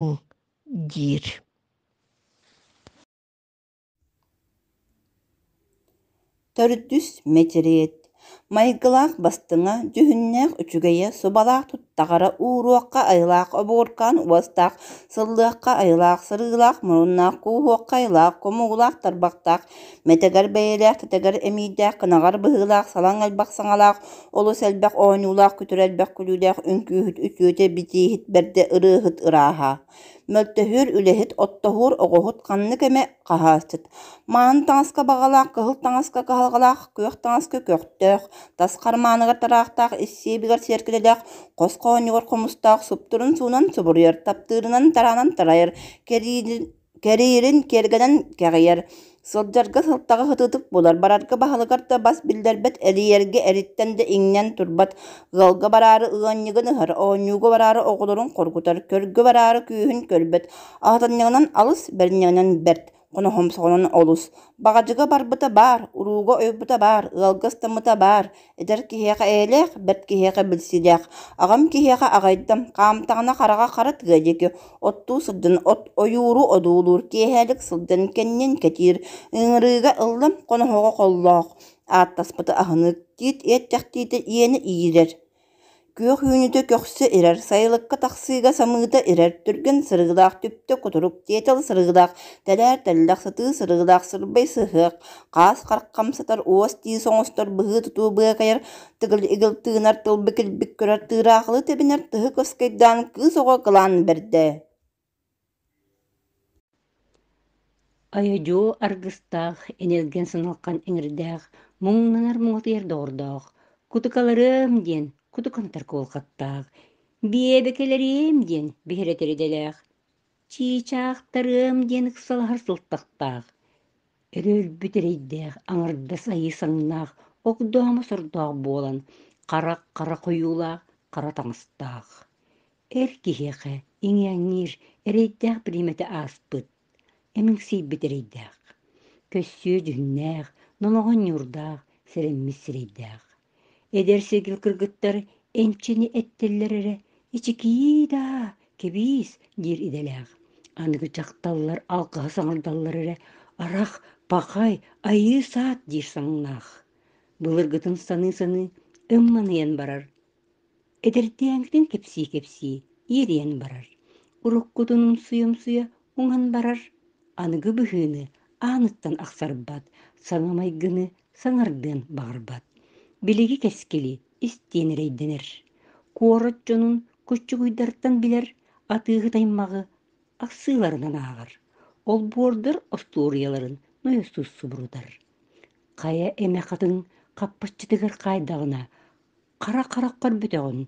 диир. Төрдүс метериет. Майгылаах бастыңа жүхүннээх үчүгэйэ субалаах туттағара uuruаққа айылаах обууркаан уастаах сыллыаққа айылаах сырыылаах муруннаах кууһуаққа айылаах комугулаах тарбақтаах метегер бэйэлээх тетегер эмиидээх кынагар быһыылаах салаң элбэх саҥалаах олус элбэх ооньуулаах күтүрэлбэх күлүүлээх үҥкүүһүт үчүөтэ битииһит берде ырыаһыт ырааһа мөлтөһүөр үлэһит оттоһуур оҕоһут ханны кэмэ хаһаастыт маан таҥаска баҕалаах кыһыл таҥаска каһалҕалаах күөх таҥаска күөхтөөх тас хармааныгар тараахтаах иссиэбигэр сиэркилэлээх хос хоонньугар хомустаах суптурун суунан субуруйар таптыырынан тараанан тарайар кэриирин киэргэнэн кэҕийэр сылдьарга сылтаҕа хытыытык булар барарга баһылыгар да бас билдэрбэт элиэргэ эриттэн да иҥнэн турбат ыалга бараары ыанньыгын ыһар оонньууга бараары оҕолорун хоргутар көргө бараары күүһүн көлбөт аһатанньыгынан алыс бэрньыгынан бэрт хоноһомсоҕунан олус баҕадьыга барбыта баар урууга ойбута баар ыалга ыстаммыта баар эдэр киһиэхэ ээлээх бэрт киһиэхэ билсилээх аҕам киһиэхэ аҕайдам хаамтаҕына хараҕа хара тыа диэки оттуу сылдьан от ойууру одуулуур киэһэлик сылдьан кэннин кэтиир ыҥырыыга ыллам хоноһоҕо холлоох ааттаспыта аһынык тиит иэттэхтиитэ иэни иирэр күөх үүнүтө көхсө ирэр сайылыкка тахсыыга самыыта ирэр түргэн сырыылаах түптө кутурук тиэтэл сырыылаах тэлээр тэллэх сытыы сырыылаах сырбай сыһыах хаас хараххам сатар уос тии соҥостор быһыы тутуу быакайар тыгыл игылтыынар тылбы килбик көрөр тыыраахылы тэбинэр тыһы көскайдаан кыыс оҕо кылаан бердэ. Айадьоо аргыстаах энерген сыналкан эҥирдээх муҥнанар муҥатыйар доҕордоох кутукаларым диэн кутукантар куолхаттаах биэбэкэлэрим диэн биһирэтэриделээх чиичаахтарым диэн ыксалаһар сылтахтаах өрөөлбүт эрэйдээх аҥарда сайыы саҥнаах огдоомо сордоох буолан кара хойуулаах кара таҥыстаах эр киһиэхэ иҥиэҥниир эрэйдээх биримэтэ ааспыт эмиҥсийбит эрэйдээх көссүө жүһүннээх ноноҕон ньуурдаах сэрэммис сирэйдээх эдэр сигил кыргыттар эмчини эттэллэр эрэ ичикиидаа кэбиис диир иделээх аныгы дьахталлар алкыһа саҥардаллар эрэ арах бахай айыы саат диир саҥнаах былыргытын саны ымманыйан барар эдэрдээҥтин кэпсии иэриэн барар уруккутунун суйа уҥан барар аныгы быһыыны ааныттан ахсарбат саҥамайгыны саҥардыан баҕарбат билиги кэскили истиэнэрэйдэнэр куорат дьонун куччугуйдартан билэр атыыһы тайммаҕы ахсыыларынан ааҕар олбуордор остуурыйаларын ноёстуус субурутар хая эмэхатын хаппаччытыгар хаайдаҕына хара көрбүтэҕин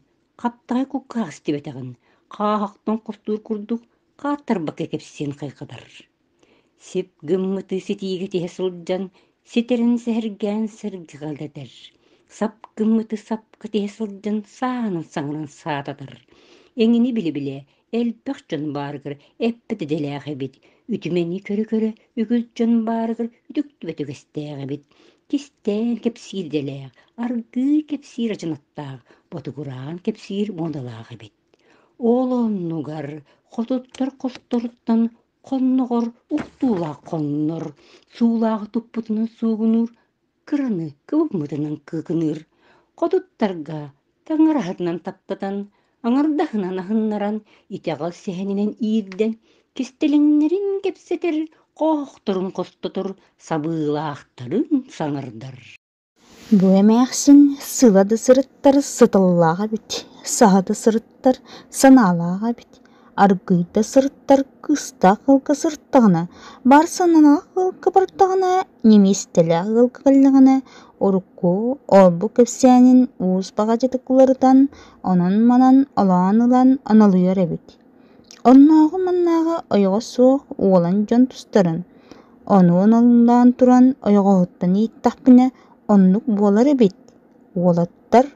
хаптаҕы куккаах истибэтэҕин хаахахтан хостуур курдук хааттарбакка кэпсиэн хайхатар сип гыммыты ситиигэ тиһэ сылдьан ситерин сэһэргээн сыргыҕалатар сап гыммыты сапка тиһэ сылдьан саанын саҥаран саататар эҥини биле элбэх дьон баарыгар эппэт эделээх эбит үтүмэни көрө үгүс дьон баарыгар үтүктүбэ түгэстээх эбит кистээн кэпсиирдэлээх аргыы кэпсиир ажынаттаах ботугураан кэпсиир мондалаах эбит оолооннугар хотуттар хосторуттан хонноҕор ухтуулаах хоннор суулаах туппутунан суугунуур кыраны кыбыммытынан кыыкыныр хотуттарга таҥараһытынан таптатан аҥардахынан аһыннаран итэҕэл сэһэнинэн иирдэн кистэлиҥнэрин кэпсэтэр хоохторун хостотор сабыылаахтарын саҥардар. Бу эмээхсин сылады сырыттар сытыллааҕа бит, саһады сырыттар санаалааҕа бит, аргыйда сырыттар кыстаах ылга сырыттаҕына, бар санаалаах ылга бартаҕына, немистэлээх ылга кэллэҕинэ, урукку олбу кэпсээнин уус баҕадьытыкларытан онон манан олоон ылан оналыйар эбит. Оннооҕу маннааҕы ойоҕо суох уолан дьон тустарын, онуун олунлаан туран ойоҕоһуттан ииттахпына оннук буолар эбит. Уолаттар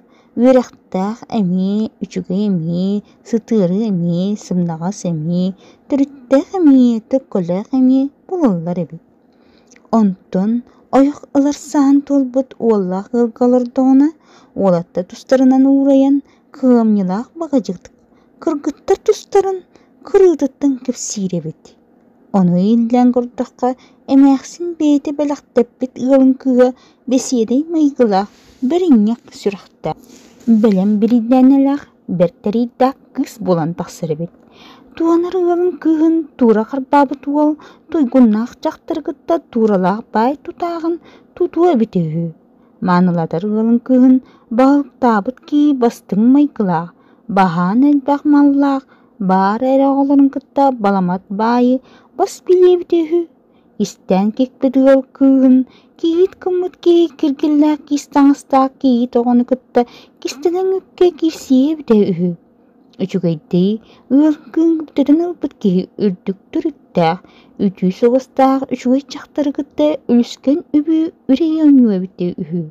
үөрэхтээх эмиэ, үчүгэй эмиэ, сытыыры эмиэ, сымнаҕас эмиэ, төрүттээх эмиэ, төккөлээх эмиэ булаллар эбит. Онтон ойох ыларсаан туолбут уоллаах ылга олордоҕуна уолатта тустарынан уурайан кыамньылаах баҕадьык кыргыттар тустарын kırıdıttan kepsirebit. Onu ilden gordakka emäksin beyti belakteppit ığılın kığa besiyedey maygıla birinyak sürakta. Bilem biridänelak berteriddak kız bolan taksırabit. Tuanar ığılın kığın tura karbabı tuval tuygunnak çaktırgıtta turalak bay tutağın tutua bitehü. Manıladar ığılın kığın bağık tabıt ki bastın maygıla. Bahan elbaq mallak bar ere oğlanın kıtta balamat bayı bas bilye bitehü. İsten kekbet ığıl kığın kiit kımıt ki kirgillak kistangstak kiit oğlanı kıtta kistelen ökke kirsiye bitehü. Üçügeydi ığıl kığın kıpteden ılbıt ki ürdüktür üttağ. Ütü soğustağ üçügey çaktары kıtta ülüsken übü üreyen yüve bitehü.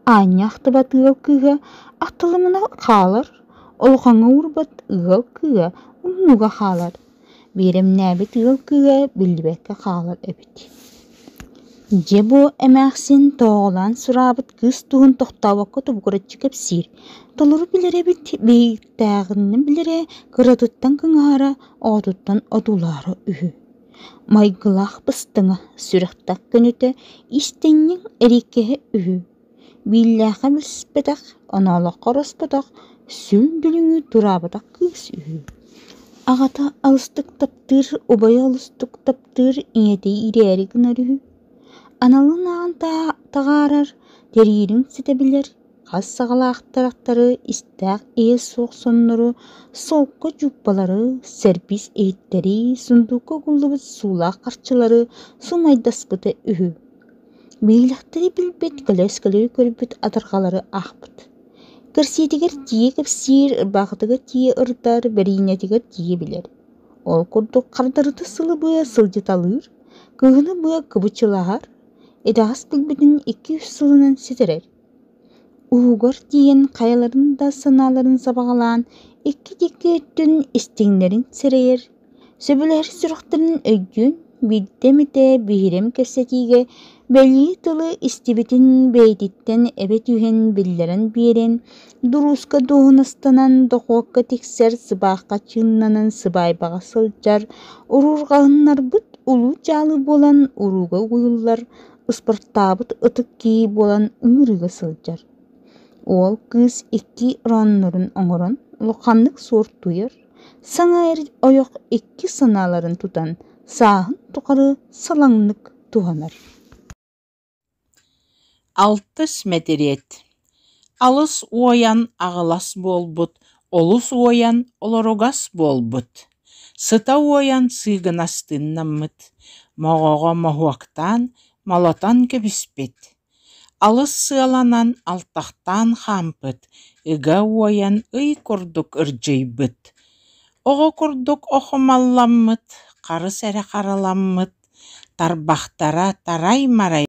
Anyaq tıbat ığıl kığa atılımına kalır. Olğaňa urbat ığıl kığa umnuga halar. Birem näbit ığıl kığa bilbekke halar ebit. Je bu emäksin toğulan surabıt kız tuğun tohtawakka tubguratçı kepsir. Toluru bilere bit beyiktağını bilere kıradıttan kıngara oduttan oduları ühü. Maygılaq bıstıŋa sürektak könüte istenyin erikehe ühü. Billaha bilspedak analaqqa rospadak sül dülüngü durabadak kız ühü. Ağata alıstık taptır, obaya alıstık taptır, iňete ileri gınarıhü. Analın ağın tağarar, teririn sitebilir. Kas sağalaq taraktarı, istaq el soğuk sonları, soğukka juppaları, serpis eğitleri, sunduka gullubut suulaq qarçıları, sumaydaspıtı ühü. Beýlekteri bilbet, göleskeleri körübüt adargaları ahbıt. Kırsiyetiger tiye kepsir, ırbaqıtıga tiye ırtar, beriynetiger tiye biler. Ol kurduk qardarıtı sılı bıya sılcıtalır, kığını bıya kıbıçılahar, edağız bilbedin 200 sılınan sitirer. Uğur diyen kayaların da sanaların sabağalan, iki öttün istiňlerin sereyer. Söbüler sürüktürün öggün, biddemide bihirem kesetige, belli tılı istibitin beyditten ebet yühen billeren biren, duruska doğunastanan doğuakka tekser sıbaqqa çınnanan sıbaybağa sılcar, ururgağınlar bıt ulu calı bolan uruga uyullar, ıspartabıt ıtık ki bolan ıngırıga sılcar. Ol kız iki ranların oňoran lokanlık sort duyar, saňa er oýok iki sanaların tutan, sahın tuqarı salaňlyk tuhanar. 60 meteriyet. Alыс уоян ağılas bolbut, olus уоян olorogas bolbut. Sıta уоян sığınastınnammıt, moğoğa mohuaktan, malatan kebispet. Alыс sığalanan altaqtan hampıt, ıga уоян ый kurduk ırjıybıt. Oğa kurduk oxumallammıt, qarı sere qaralammıt, tarbaqtara taray maray